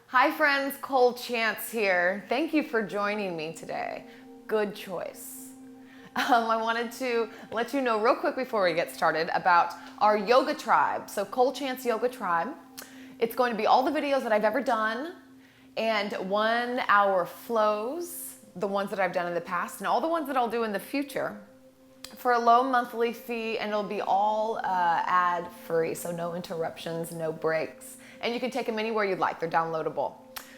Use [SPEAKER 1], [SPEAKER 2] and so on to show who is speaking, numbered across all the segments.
[SPEAKER 1] Hi friends, Cole Chance here. Thank you for joining me today. Good choice. I wanted to let you know real quick before we get started about our yoga tribe. So Cole Chance Yoga Tribe. It's going to be all the videos that I've ever done and 1 hour flows, the ones that I've done in the past and all the ones that I'll do in the future for a low monthly fee, and it'll be all ad free, so no interruptions, no breaks. And you can take them anywhere you'd like. They're downloadable.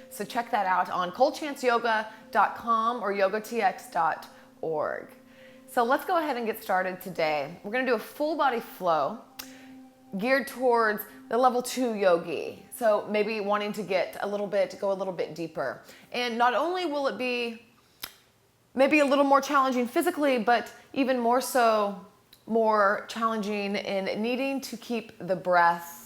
[SPEAKER 1] So check that out on colechanceyoga.com or yogatx.org. So let's go ahead and get started today. We're going to do a full body flow geared towards the level 2 yogi. So maybe wanting to go a little bit deeper. And not only will it be maybe a little more challenging physically, but even more so, more challenging in needing to keep the breath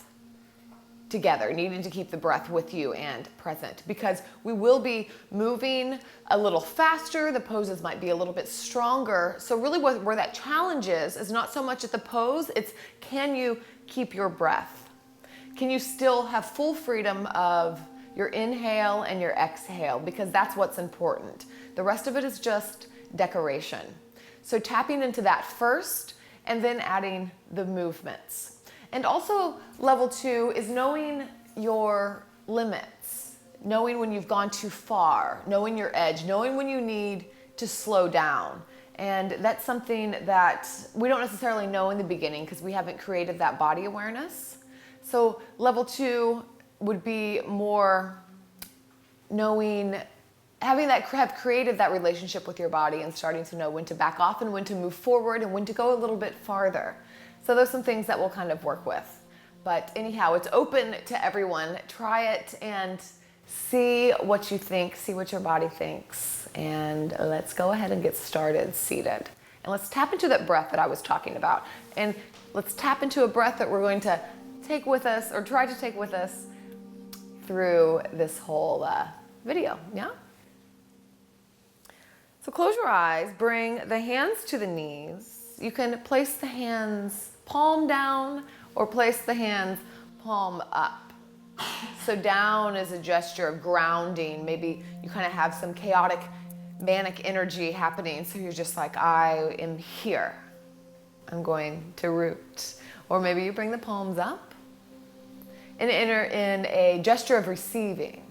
[SPEAKER 1] together, needing to keep the breath with you and present, because we will be moving a little faster. The poses might be a little bit stronger. So really where that challenge is not so much at the pose, it's can you keep your breath? Can you still have full freedom of your inhale and your exhale? Because that's what's important. The rest of it is just decoration. So tapping into that first and then adding the movements. And also level 2 is knowing your limits, knowing when you've gone too far, knowing your edge, knowing when you need to slow down. And that's something that we don't necessarily know in the beginning because we haven't created that body awareness. So level 2 would be more knowing, have created that relationship with your body and starting to know when to back off and when to move forward and when to go a little bit farther. So those are some things that we'll kind of work with. But anyhow, it's open to everyone. Try it and see what you think, see what your body thinks. And let's go ahead and get started seated. And let's tap into that breath that I was talking about. And let's tap into a breath that we're going to take with us, or try to take with us through this whole video, yeah? So close your eyes, bring the hands to the knees. You can place the hands palm down or place the hands palm up. So down is a gesture of grounding. Maybe you kind of have some chaotic, manic energy happening. So you're just like, I am here. I'm going to root. Or maybe you bring the palms up and enter in a gesture of receiving.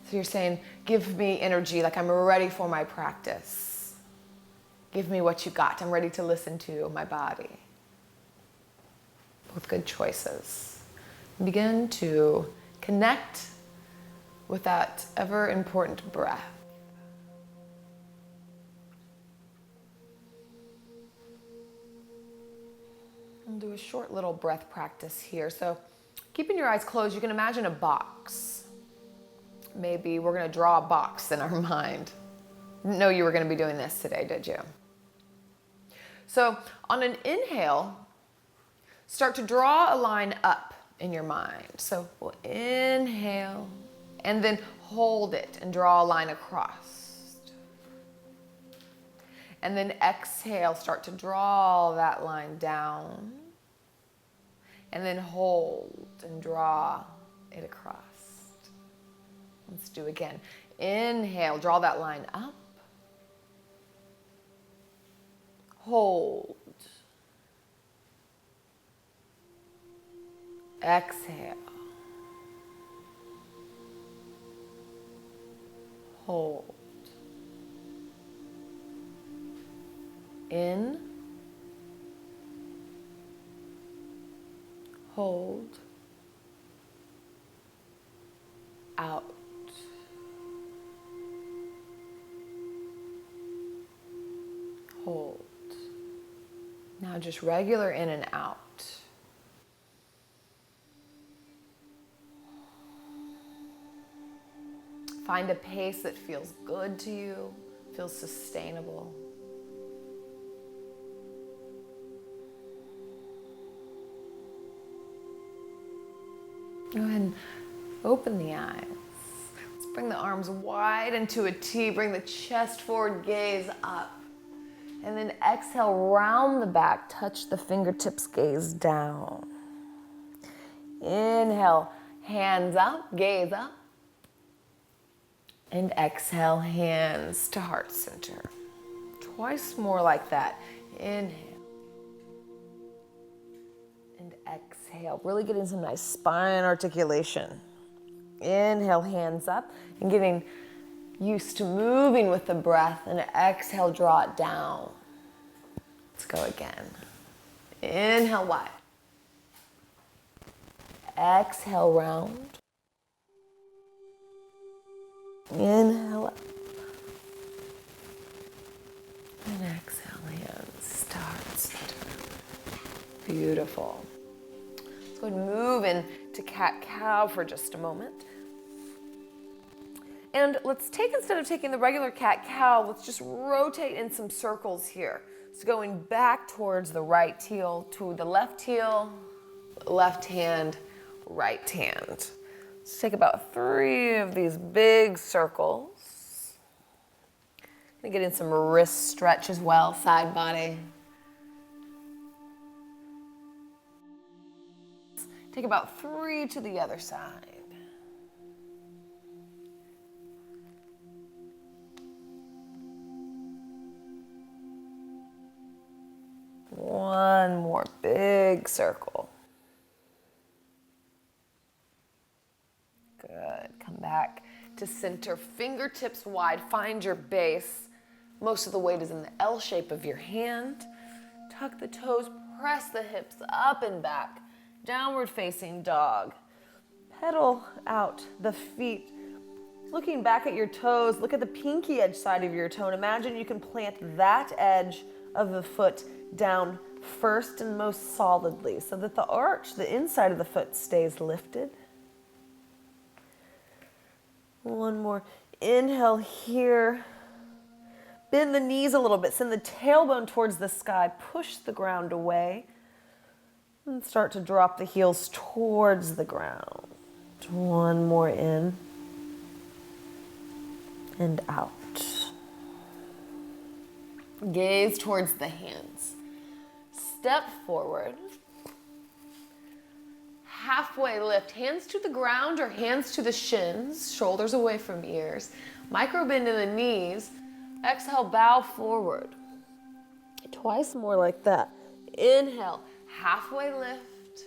[SPEAKER 1] So you're saying, give me energy, like I'm ready for my practice. Give me what you got. I'm ready to listen to my body. Both good choices. Begin to connect with that ever important breath. And do a short little breath practice here. So keeping your eyes closed, you can imagine a box. Maybe we're going to draw a box in our mind. Didn't know you were going to be doing this today, did you? So on an inhale, start to draw a line up in your mind. So we'll inhale and then hold it and draw a line across. And then exhale, start to draw that line down. And then hold and draw it across. Let's do again. Inhale, draw that line up. Hold. Exhale. Hold. In. Hold. Out. Hold. Now just regular in and out. Find a pace that feels good to you, feels sustainable. Go ahead and open the eyes. Let's bring the arms wide into a T, bring the chest forward, gaze up. And then exhale, round the back, touch the fingertips, gaze down. Inhale, Hands up, gaze up. And exhale, hands to heart center. Twice more like that. Inhale. And exhale. Really getting some nice spine articulation. Inhale, hands up. And getting used to moving with the breath. And exhale, draw it down. Let's go again. Inhale, wide. Exhale, round. Inhale up. And exhale, hands to heart center. Beautiful. Let's go ahead and move into cat-cow for just a moment. And let's take, instead of taking the regular cat-cow, let's just rotate in some circles here. So going back towards the right heel to the left heel, left hand, right hand. Let's take about 3 of these big circles. Gonna get in some wrist stretch as well, side body. Take about 3 to the other side. One more big circle. Good. Come back to center, fingertips wide. Find your base. Most of the weight is in the L shape of your hand. Tuck the toes, press the hips up and back. Downward facing dog. Pedal out the feet. Looking back at your toes, look at the pinky edge side of your toe. And imagine you can plant that edge of the foot down first and most solidly so that the arch, the inside of the foot, stays lifted. One more. Inhale here. Bend the knees a little bit. Send the tailbone towards the sky. Push the ground away. And start to drop the heels towards the ground. One more in. And out. Gaze towards the hands. Step forward. Halfway lift, hands to the ground or hands to the shins, shoulders away from ears. Micro bend in the knees. Exhale, bow forward. Twice more like that. Inhale, halfway lift.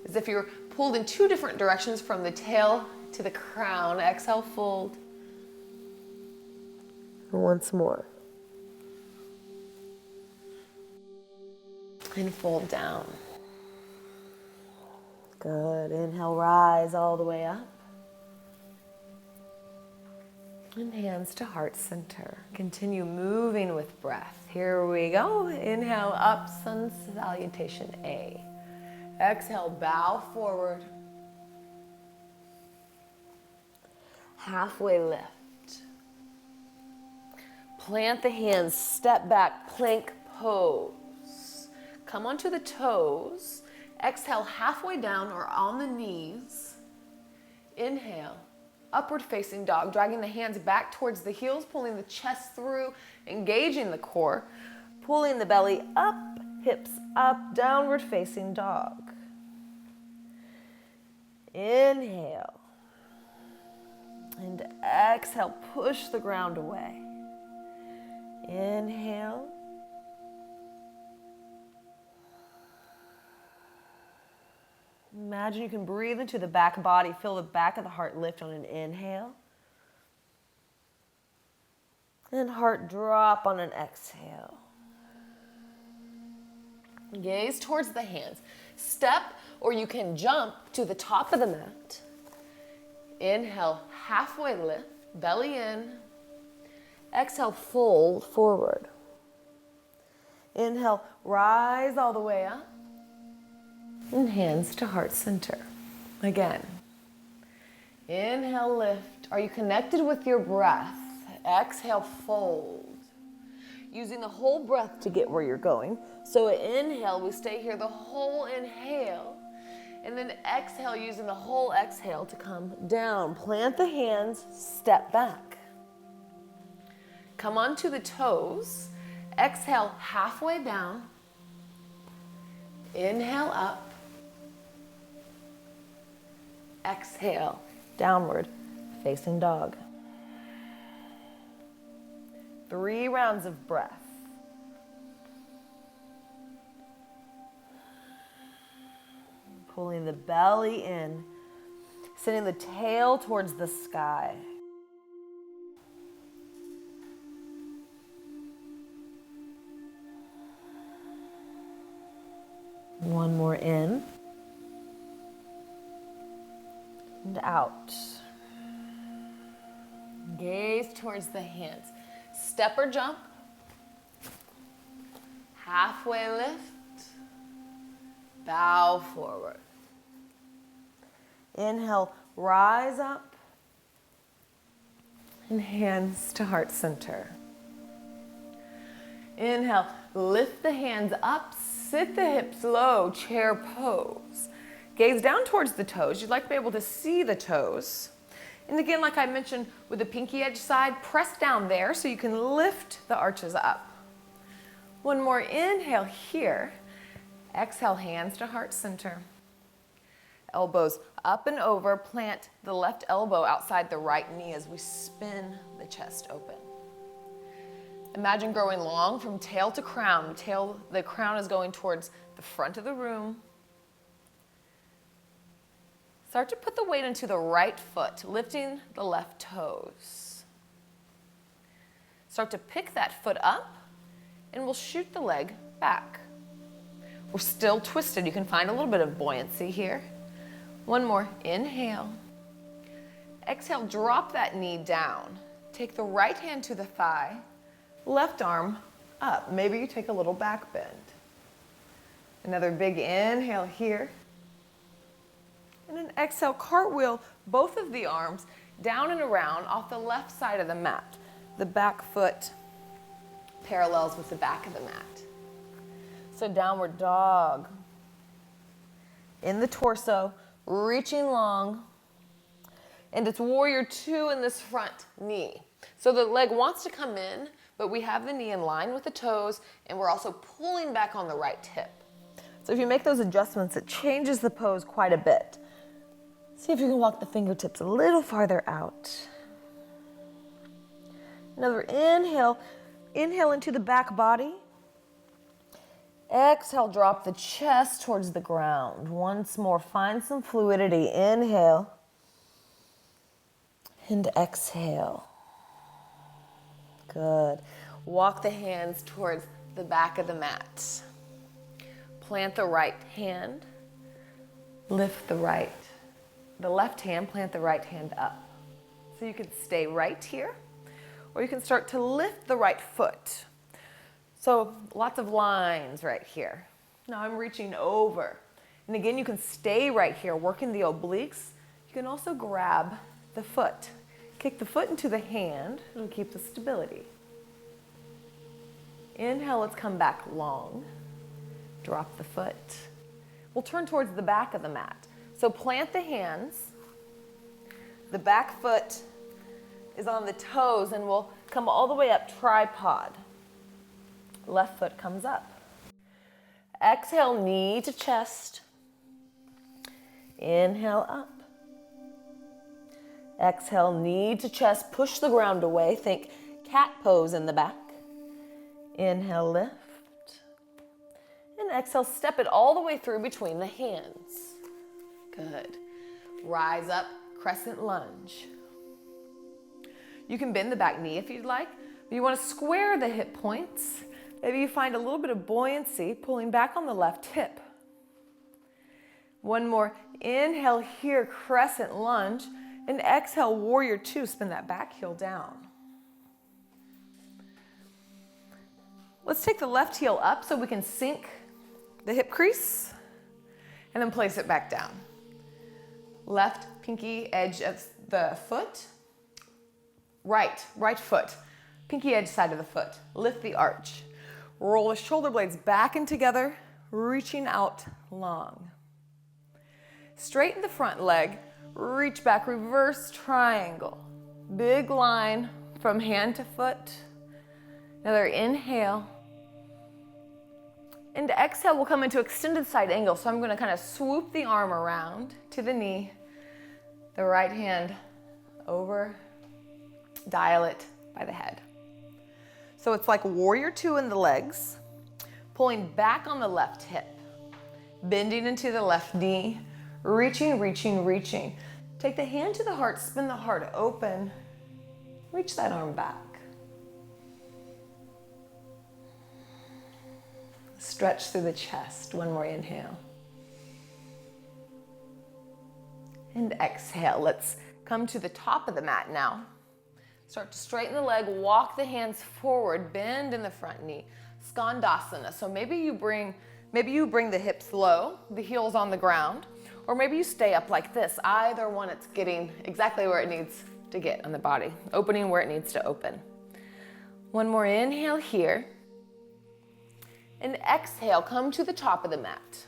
[SPEAKER 1] As if you're pulled in 2 different directions from the tail to the crown. Exhale, fold. And once more. And fold down. Good. Inhale, rise all the way up. And hands to heart center. Continue moving with breath. Here we go. Inhale, up, sun salutation A. Exhale, bow forward. Halfway lift. Plant the hands, step back, plank pose. Come onto the toes. Exhale, halfway down or on the knees. Inhale, upward facing dog, dragging the hands back towards the heels, pulling the chest through, engaging the core, pulling the belly up, hips up, downward facing dog. Inhale. And exhale, push the ground away. Inhale. Imagine you can breathe into the back body. Feel the back of the heart lift on an inhale. And heart drop on an exhale. Gaze towards the hands. Step or you can jump to the top of the mat. Inhale, halfway lift, belly in. Exhale, fold forward. Inhale, rise all the way up. And hands to heart center. Again. Inhale, lift. Are you connected with your breath? Exhale, fold. Using the whole breath to get where you're going. So inhale, we stay here the whole inhale. And then exhale, using the whole exhale to come down. Plant the hands, step back. Come onto the toes. Exhale, halfway down. Inhale up. exhale, downward facing dog. 3 rounds of breath. Pulling the belly in, sending the tail towards the sky. One more in and out. Gaze towards the hands. Step or jump. Halfway lift. Bow forward. Inhale, rise up. And hands to heart center. Inhale, lift the hands up. Sit the hips low, chair pose. Gaze down towards the toes. You'd like to be able to see the toes. And again, like I mentioned with the pinky edge side, press down there so you can lift the arches up. One more inhale here. Exhale, hands to heart center. Elbows up and over. Plant the left elbow outside the right knee as we spin the chest open. Imagine growing long from tail to crown. The crown is going towards the front of the room. Start to put the weight into the right foot, lifting the left toes. Start to pick that foot up, and we'll shoot the leg back. We're still twisted. You can find a little bit of buoyancy here. One more. Inhale. Exhale, drop that knee down. Take the right hand to the thigh. Left arm up. Maybe you take a little back bend. Another big inhale here. And an exhale, cartwheel both of the arms down and around off the left side of the mat. The back foot parallels with the back of the mat. So downward dog. In the torso, reaching long. And it's warrior 2 in this front knee. So the leg wants to come in, but we have the knee in line with the toes, and we're also pulling back on the right hip. So if you make those adjustments, it changes the pose quite a bit. See if you can walk the fingertips a little farther out. Another inhale. Inhale into the back body. Exhale, drop the chest towards the ground. Once more, find some fluidity. Inhale. And exhale. Good. Walk the hands towards the back of the mat. Plant the right hand. Lift the left hand, plant the right hand up. So you can stay right here, or you can start to lift the right foot. So lots of lines right here. Now I'm reaching over. And again, you can stay right here, working the obliques. You can also grab the foot. Kick the foot into the hand. It'll keep the stability. Inhale, let's come back long. Drop the foot. We'll turn towards the back of the mat. So plant the hands. The back foot is on the toes, and we'll come all the way up, tripod. Left foot comes up. Exhale, knee to chest. Inhale, up. Exhale, knee to chest, push the ground away. Think cat pose in the back. Inhale, lift. And exhale, step it all the way through between the hands. Good. Rise up, crescent lunge. You can bend the back knee if you'd like, but you want to square the hip points. Maybe you find a little bit of buoyancy pulling back on the left hip. One more. Inhale here, crescent lunge. And exhale, warrior 2, spin that back heel down. Let's take the left heel up so we can sink the hip crease and then place it back down. Left pinky edge of the foot. Right foot. Pinky edge side of the foot. Lift the arch. Roll the shoulder blades back and together, reaching out long. Straighten the front leg. Reach back, reverse triangle. Big line from hand to foot. Another inhale. And exhale, we'll come into extended side angle. So I'm going to kind of swoop the arm around to the knee, the right hand over, dial it by the head. So it's like warrior two in the legs, pulling back on the left hip, bending into the left knee, reaching, reaching, reaching. Take the hand to the heart, spin the heart open, reach that arm back. Stretch through the chest, one more inhale. And exhale, let's come to the top of the mat now. Start to straighten the leg, walk the hands forward, bend in the front knee. Skandasana, so maybe you bring the hips low, the heels on the ground, or maybe you stay up like this. Either one, it's getting exactly where it needs to get on the body, opening where it needs to open. One more inhale here. And exhale, come to the top of the mat.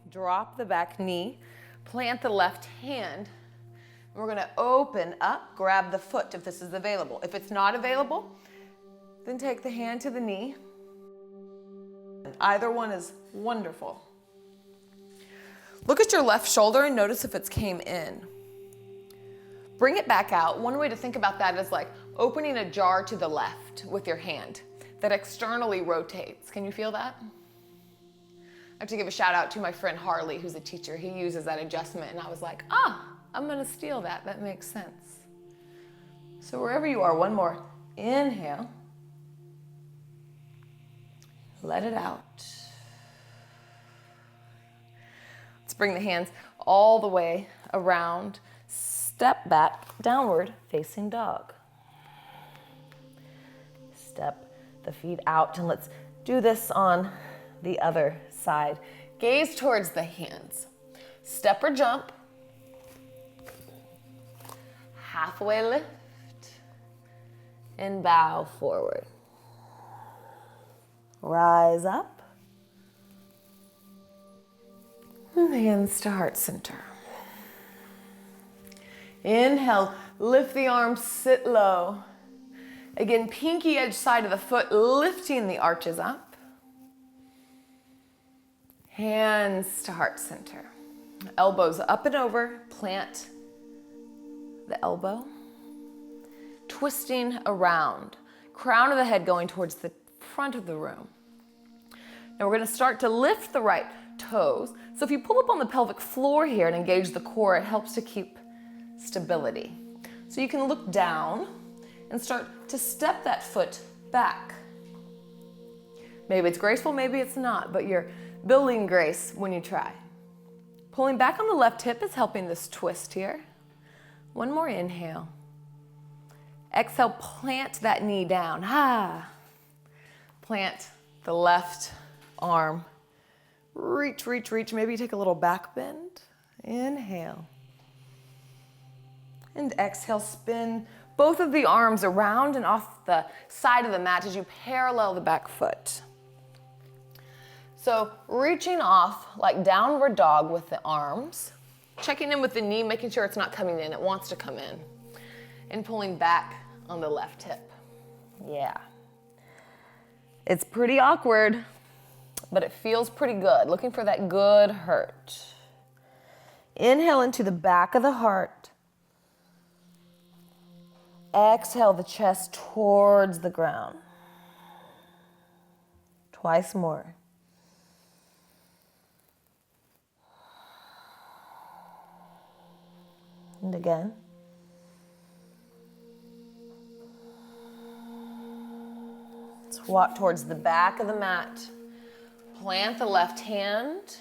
[SPEAKER 1] Drop the back knee, plant the left hand. We're gonna open up, grab the foot if this is available. If it's not available, then take the hand to the knee. Either one is wonderful. Look at your left shoulder and notice if it's came in. Bring it back out. One way to think about that is like opening a jar to the left with your hand that externally rotates. Can you feel that? I have to give a shout out to my friend Harley, who's a teacher. He uses that adjustment, and I was like, I'm gonna steal that. That makes sense. So wherever you are, one more inhale. Let it out. Let's bring the hands all the way around. Step back, downward facing dog. Step the feet out, and let's do this on the other side. Gaze towards the hands. Step or jump. Halfway lift and bow forward. Rise up. And hands to heart center. Inhale, lift the arms, sit low. Again, pinky edge side of the foot, lifting the arches up. Hands to heart center. Elbows up and over, plant the elbow. Twisting around. Crown of the head going towards the front of the room. Now we're going to start to lift the right toes. So if you pull up on the pelvic floor here and engage the core, it helps to keep stability. So you can look down and start to step that foot back. Maybe it's graceful, maybe it's not, but you're building grace when you try. Pulling back on the left hip is helping this twist here. One more inhale. Exhale, plant that knee down. Plant the left arm. Reach, reach, reach. Maybe you take a little back bend. Inhale. And exhale, spin both of the arms around and off the side of the mat as you parallel the back foot. So reaching off like downward dog with the arms, checking in with the knee, making sure it's not coming in, it wants to come in, and pulling back on the left hip. Yeah. It's pretty awkward, but it feels pretty good. Looking for that good hurt. Inhale into the back of the heart. Exhale the chest towards the ground. Twice more. And again. Let's walk towards the back of the mat. Plant the left hand.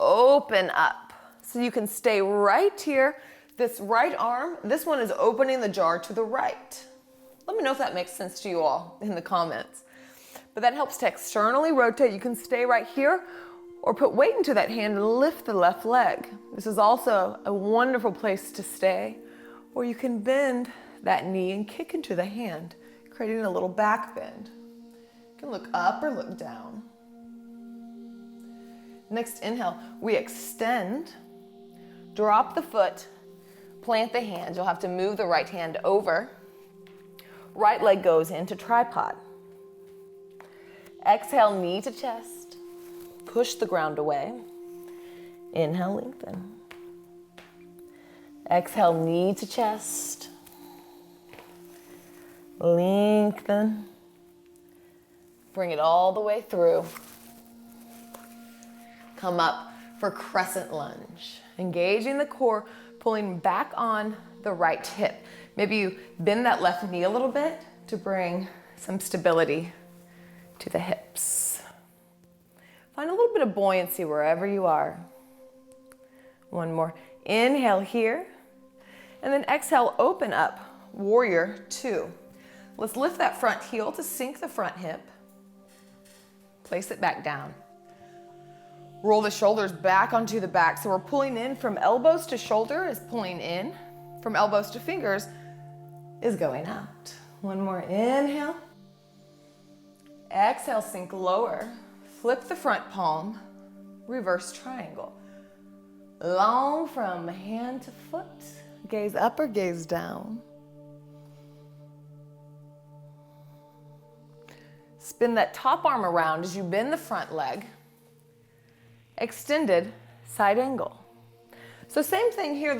[SPEAKER 1] Open up. So you can stay right here. This right arm, this one is opening the jar to the right. Let me know if that makes sense to you all in the comments. But that helps to externally rotate. You can stay right here or put weight into that hand and lift the left leg. This is also a wonderful place to stay. Or you can bend that knee and kick into the hand, creating a little back bend. You can look up or look down. Next inhale, we extend, drop the foot, plant the hands. You'll have to move the right hand over. Right leg goes into tripod. Exhale, knee to chest. Push the ground away. Inhale, lengthen. Exhale, knee to chest. Lengthen. Bring it all the way through. Come up for crescent lunge. Engaging the core, pulling back on the right hip. Maybe you bend that left knee a little bit to bring some stability to the hips. Find a little bit of buoyancy wherever you are. One more. Inhale here. And then exhale, open up. Warrior two. Let's lift that front heel to sink the front hip. Place it back down. Roll the shoulders back onto the back. So we're pulling in from elbows to shoulder is pulling in. From elbows to fingers is going out. One more inhale. Exhale, sink lower. Flip the front palm. Reverse triangle. Long from hand to foot. Gaze up or gaze down. Spin that top arm around as you bend the front leg. Extended side angle. So same thing here, the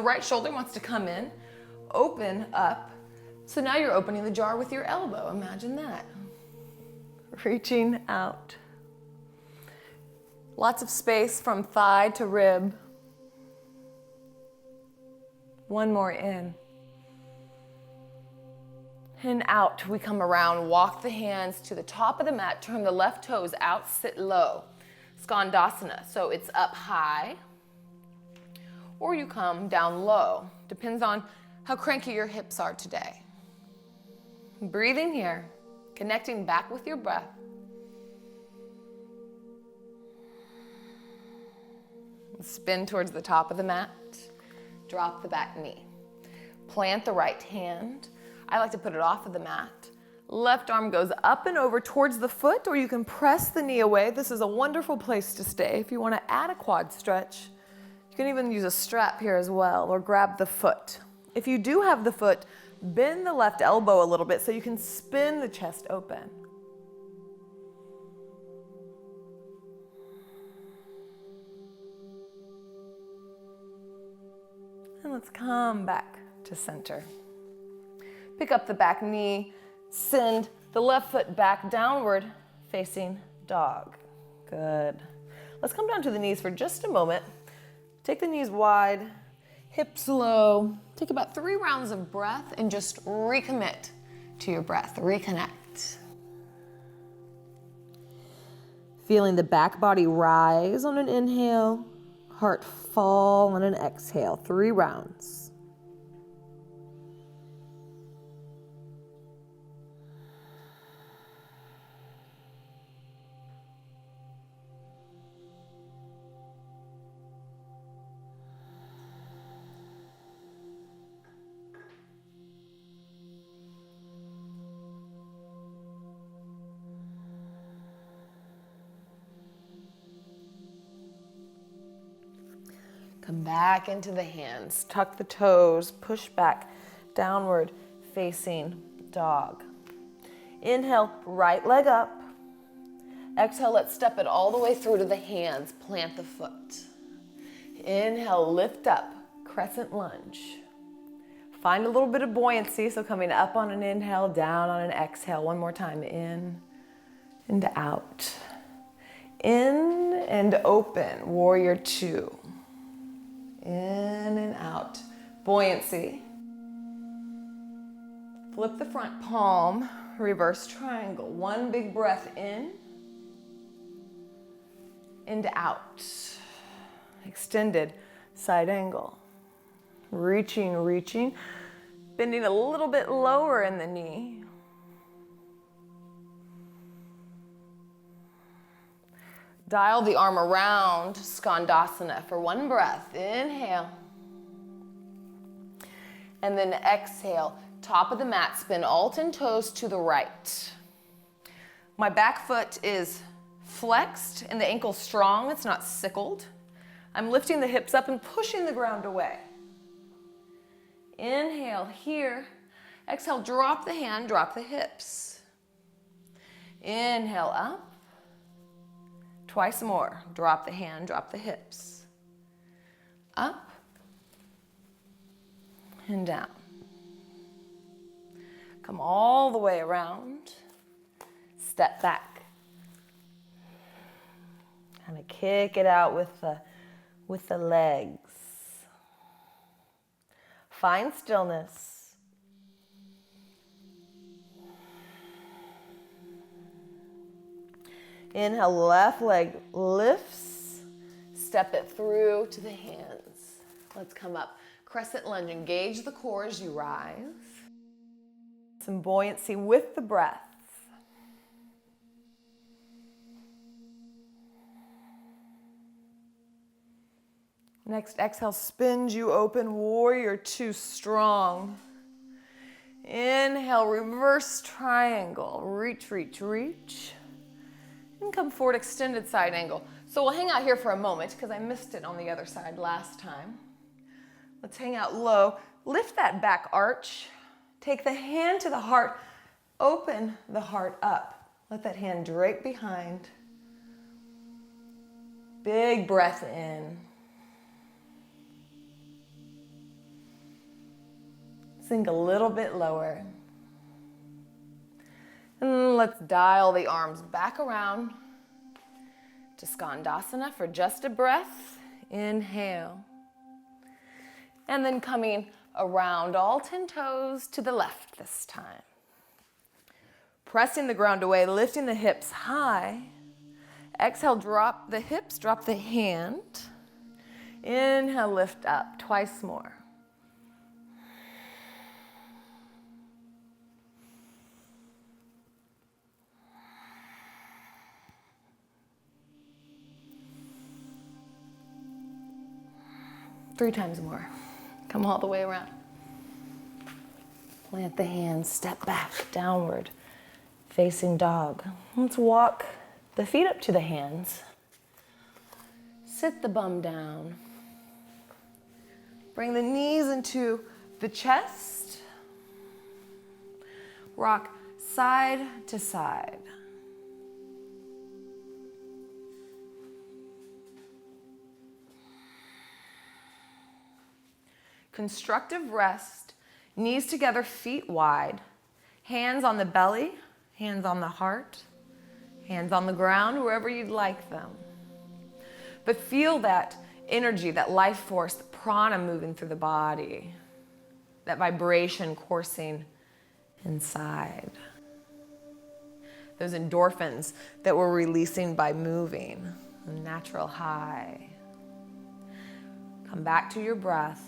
[SPEAKER 1] right shoulder wants to come in, open up. So now you're opening the jar with your elbow, imagine that. Reaching out. Lots of space from thigh to rib. One more in. And out, we come around, walk the hands to the top of the mat, turn the left toes out, sit low. Skandasana, so it's up high, or you come down low. Depends on how cranky your hips are today. Breathing here, connecting back with your breath. Spin towards the top of the mat, drop the back knee. Plant the right hand. I like to put it off of the mat. Left arm goes up and over towards the foot, or you can press the knee away. This is a wonderful place to stay. If you want to add a quad stretch, you can even use a strap here as well, or grab the foot. If you do have the foot, bend the left elbow a little bit so you can spin the chest open. And let's come back to center. Pick up the back knee, send the left foot back downward, facing dog. Good. Let's come down to the knees for just a moment. Take the knees wide, hips low. Take about 3 rounds of breath and just recommit to your breath. Reconnect. Feeling the back body rise on an inhale, heart fall on an exhale. 3 rounds. Come back into the hands, tuck the toes, push back, downward facing dog. Inhale, right leg up. Exhale, let's step it all the way through to the hands, plant the foot. Inhale, lift up, crescent lunge. Find a little bit of buoyancy, so coming up on an inhale, down on an exhale. One more time, in and out. In and open, warrior two. In and out. Buoyancy. Flip the front palm, reverse triangle. One big breath in and out. Extended side angle. Reaching, reaching. Bending a little bit lower in the knee. Dial the arm around, Skandasana, for one breath. Inhale. And then exhale. Top of the mat, spin all 10 toes to the right. My back foot is flexed and the ankle strong. It's not sickled. I'm lifting the hips up and pushing the ground away. Inhale here. Exhale, drop the hand, drop the hips. Inhale up. Twice more. Drop the hand, drop the hips. Up and down. Come all the way around. Step back. Kind of kick it out with the legs. Find stillness. Inhale, left leg lifts. Step it through to the hands. Let's come up. Crescent lunge. Engage the core as you rise. Some buoyancy with the breath. Next exhale, spins you open, warrior two, strong. Inhale, reverse triangle. Reach, reach, reach. And come forward, extended side angle. So we'll hang out here for a moment because I missed it on the other side last time. Let's hang out low. Lift that back arch. Take the hand to the heart. Open the heart up. Let that hand drape behind. Big breath in. Sink a little bit lower. And let's dial the arms back around to Skandasana for just a breath. Inhale. And then coming around all 10 toes to the left this time. Pressing the ground away, lifting the hips high. Exhale, drop the hips, drop the hand. Inhale, lift up, twice more. Three times more. Come all the way around. Plant the hands, step back, downward, facing dog. Let's walk the feet up to the hands. Sit the bum down. Bring the knees into the chest. Rock side to side. Constructive rest, knees together, feet wide, hands on the belly, hands on the heart, hands on the ground, wherever you'd like them. But feel that energy, that life force, the prana moving through the body, that vibration coursing inside. Those endorphins that we're releasing by moving, a natural high. Come back to your breath.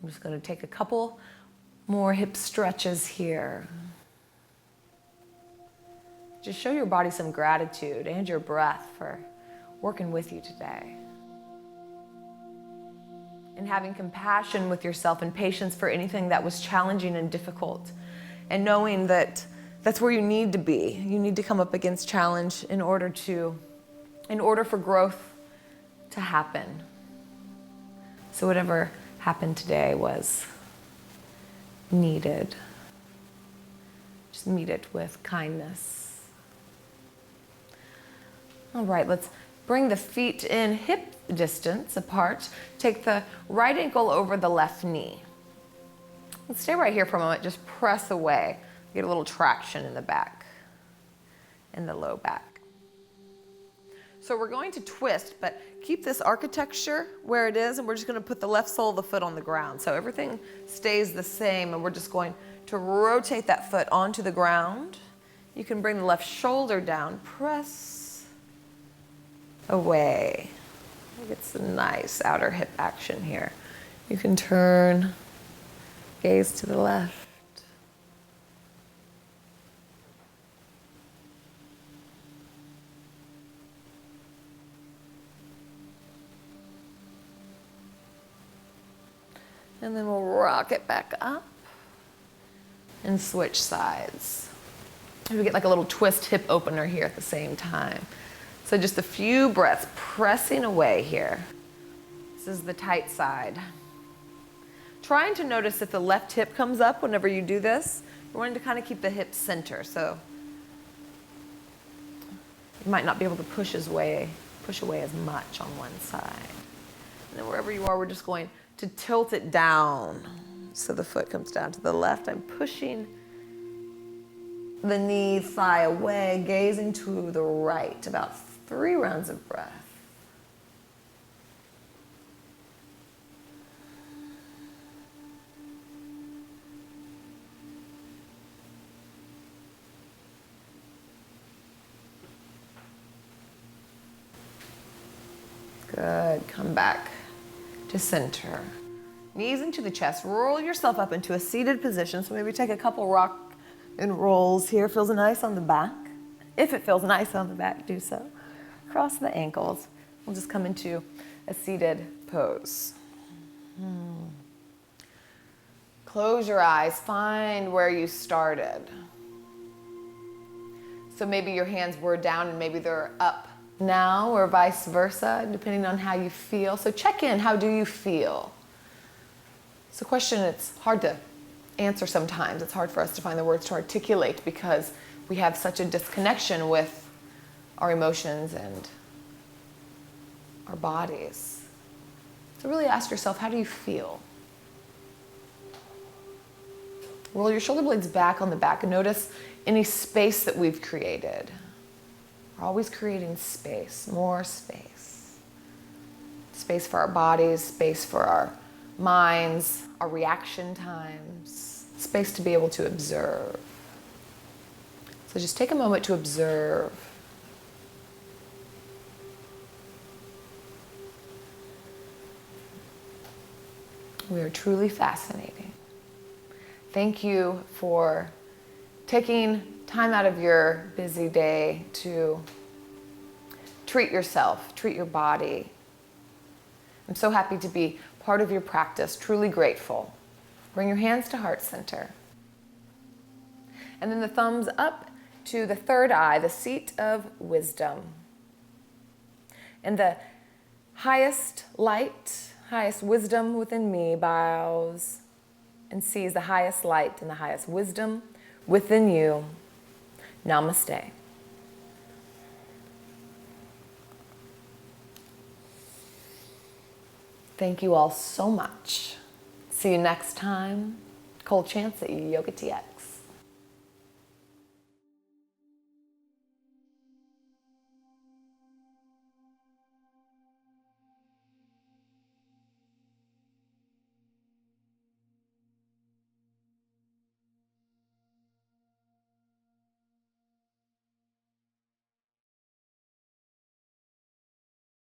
[SPEAKER 1] I'm just going to take a couple more hip stretches here. Just show your body some gratitude and your breath for working with you today. And having compassion with yourself and patience for anything that was challenging and difficult. And knowing that that's where you need to be. You need to come up against challenge in order for growth to happen. So whatever happened today was needed. Just meet it with kindness. All right, let's bring the feet in hip distance apart. Take the right ankle over the left knee. Let's stay right here for a moment. Just press away. Get a little traction in the back, in the low back. So we're going to twist, but keep this architecture where it is, and we're just going to put the left sole of the foot on the ground. So everything stays the same, and we're just going to rotate that foot onto the ground. You can bring the left shoulder down, press away. Get some nice outer hip action here. You can turn, gaze to the left. And then we'll rock it back up and switch sides. We get like a little twist hip opener here at the same time. So just a few breaths, pressing away here. This is the tight side. Trying to notice if the left hip comes up whenever you do this. We're wanting to kind of keep the hip center, so you might not be able to push away as much on one side. And then wherever you are, we're just going to tilt it down So the foot comes down to the left. I'm pushing the knee, thigh away, gazing to the right. About 3 rounds of breath. Good. Come back to center. Knees into the chest. Roll yourself up into a seated position. So maybe take a couple rock and rolls here. Feels nice on the back. If it feels nice on the back, do so. Cross the ankles. We'll just come into a seated pose. Close your eyes. Find where you started. So maybe your hands were down and maybe they're up now, or vice versa, depending on how you feel. So check in. How do you feel? It's a question it's hard to answer sometimes. It's hard for us to find the words to articulate because we have such a disconnection with our emotions and our bodies. So really ask yourself, how do you feel? Roll your shoulder blades back on the back and notice any space that we've created. We're always creating space, more space. Space for our bodies, space for our minds, our reaction times, space to be able to observe. So just take a moment to observe. We are truly fascinating. Thank you for taking time out of your busy day to treat yourself, treat your body. I'm so happy to be part of your practice, truly grateful. Bring your hands to heart center. And then the thumbs up to the third eye, the seat of wisdom. And the highest light, highest wisdom within me bows and sees the highest light and the highest wisdom within you. Namaste. Thank you all so much. See you next time. Cole Chance at YOGATX.